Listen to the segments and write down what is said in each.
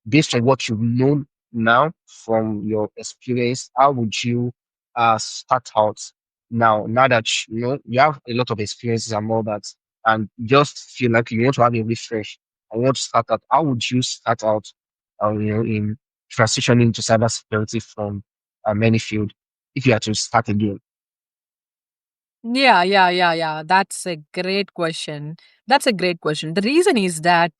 based on what you know now from your experience, how would you start out now that you have a lot of experiences and all that, and just feel like you want to have a refresh and want to start out? How would you start out, in transitioning to cybersecurity from many field if you had to start again? Yeah. That's a great question. That's a great question. The reason is that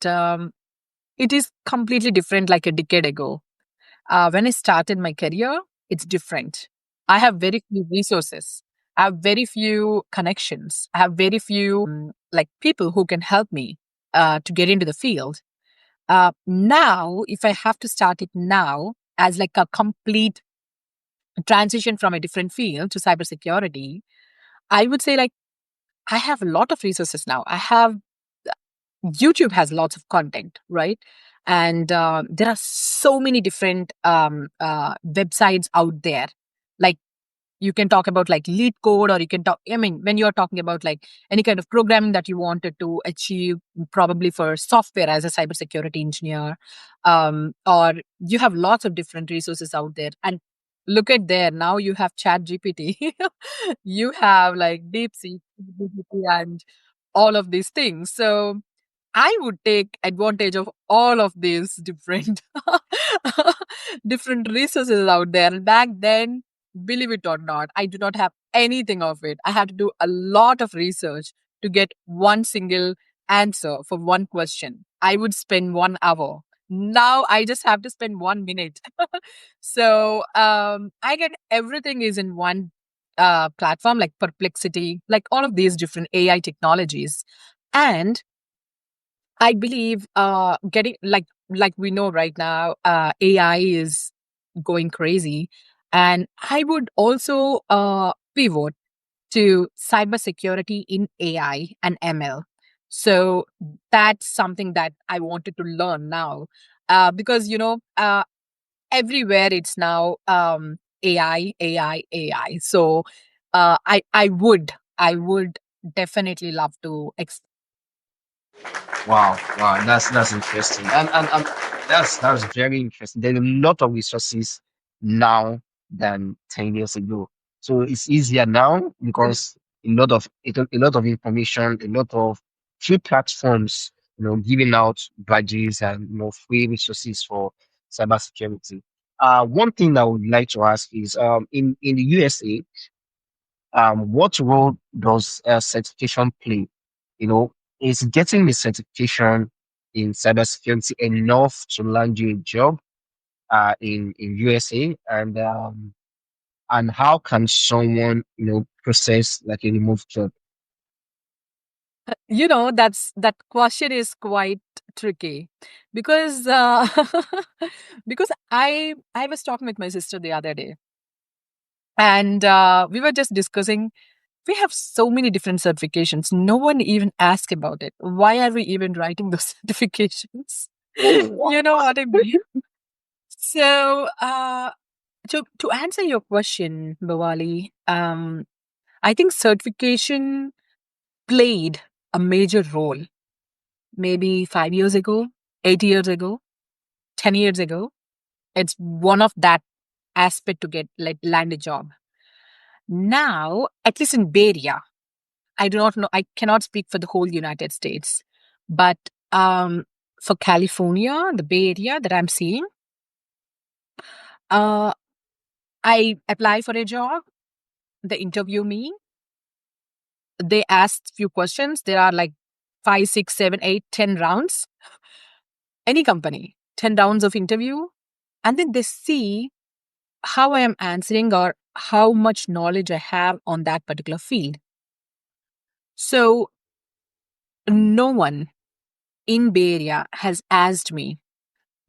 it is completely different like a decade ago. When I started my career, it's different. I have very few resources. I have very few connections. I have very few like people who can help me to get into the field. Now, if I have to start it now as like a complete transition from a different field to cybersecurity, I would say like I have a lot of resources now. I have YouTube has lots of content, right? And there are so many different websites out there. Like you can talk about like lead code, or you can talk. I mean, when you're talking about like any kind of programming that you wanted to achieve, probably for software as a cybersecurity engineer, or you have lots of different resources out there. And look at there now, you have Chat GPT, you have like DeepSeek, and all of these things. So I would take advantage of all of these different different resources out there. And back then, believe it or not, I do not have anything of it. I had to do a lot of research to get one single answer for one question. I would spend 1 hour. Now I just have to spend 1 minute. So I get everything is in one platform like Perplexity, like all of these different AI technologies. And I believe getting like we know right now, AI is going crazy, and I would also pivot to cybersecurity in AI and ML. So that's something that I wanted to learn now, because everywhere it's now AI. So I would definitely love to. Wow, that's interesting, and that's very interesting. There are a lot of resources now than 10 years ago, so it's easier now because a lot of information, a lot of free platforms, giving out badges and free resources for cybersecurity. One thing I would like to ask is, in the USA, what role does certification play? You know, is getting the certification in cybersecurity enough to land you a job in USA? And how can someone process like a remote job? That question is quite tricky because because I was talking with my sister the other day, and we were just discussing. We have so many different certifications. No one even asked about it. Why are we even writing those certifications? You know what I mean? So, to answer your question, Bawali, I think certification played a major role maybe 5 years ago, 8 years ago, 10 years ago. It's one of that aspect to get like land a job. Now, at least in Bay Area, I do not know, I cannot speak for the whole United States, but for California, the Bay Area that I'm seeing, uh, I apply for a job, they interview me, they ask few questions. There are like 5, 6, 7, 8, 10 rounds. Any company, 10 rounds of interview, and then they see how I am answering or how much knowledge I have on that particular field. So no one in Bay Area has asked me,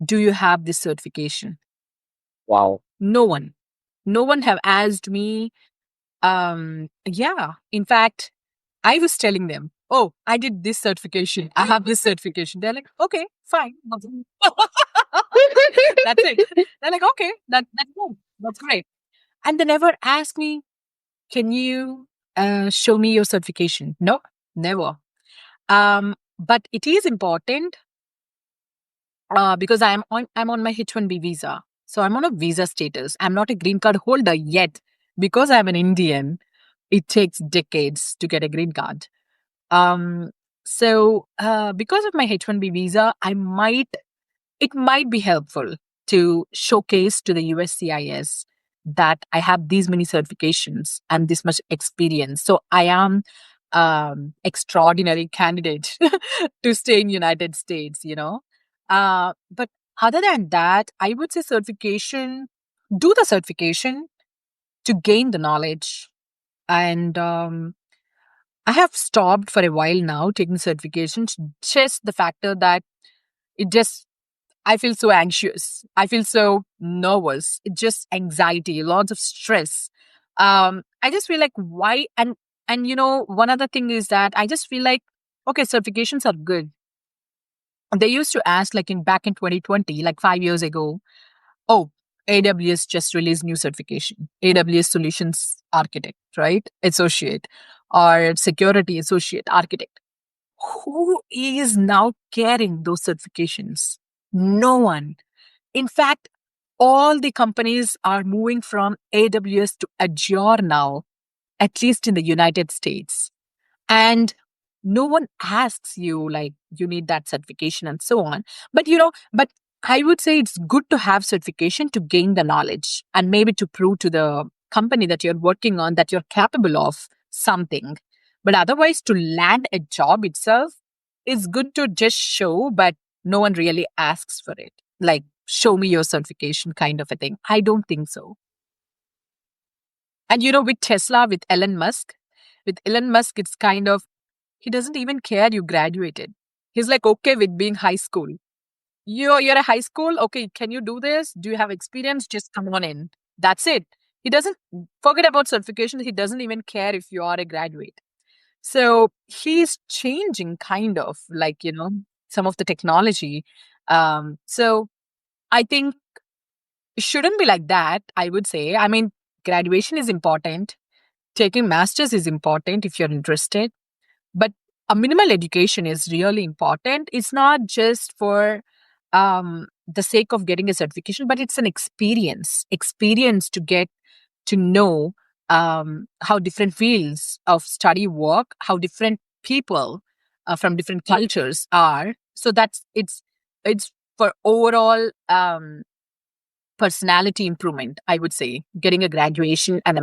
"Do you have this certification?" Wow. No one. No one have asked me. Yeah. In fact, I was telling them, "Oh, I did this certification. I have this certification." They're like, "Okay, fine." That's it. They're like, "Okay, that's good. That's great." And they never ask me, "Can you show me your certification?" No, never. But it is important because I'm on my H-1B visa. So I'm on a visa status. I'm not a green card holder yet because I'm an Indian. It takes decades to get a green card. Um, so because of my H-1B visa, it might be helpful to showcase to the USCIS that I have these many certifications and this much experience. So I am extraordinary candidate to stay in United States. But other than that, I would say do the certification to gain the knowledge. And I have stopped for a while now taking certifications, just the factor that it just I feel so anxious. I feel so nervous. It's just anxiety, lots of stress. I just feel like why and one other thing is that I just feel like okay, certifications are good. They used to ask like in back in 2020, like 5 years ago, oh, AWS just released new certification, AWS Solutions Architect, right? Associate or Security Associate Architect. Who is now carrying those certifications? No one. In fact, all the companies are moving from AWS to Azure now, at least in the United States. And no one asks you, like, you need that certification and so on. But I would say it's good to have certification to gain the knowledge and maybe to prove to the company that you're working on that you're capable of something. But otherwise, to land a job itself is good to just show, but no one really asks for it. Like, show me your certification kind of a thing. I don't think so. And with Tesla, with Elon Musk, it's kind of, he doesn't even care you graduated. He's like okay with being high school. You're a high school. Okay, can you do this? Do you have experience? Just come on in. That's it. He doesn't forget about certification. He doesn't even care if you are a graduate. So he's changing kind of like, some of the technology. So I think it shouldn't be like that, I would say. I mean, graduation is important. Taking masters is important if you're interested, but a minimal education is really important. It's not just for the sake of getting a certification, but it's an experience to get to know how different fields of study work, how different people from different cultures are. So it's for overall personality improvement, I would say, getting a graduation and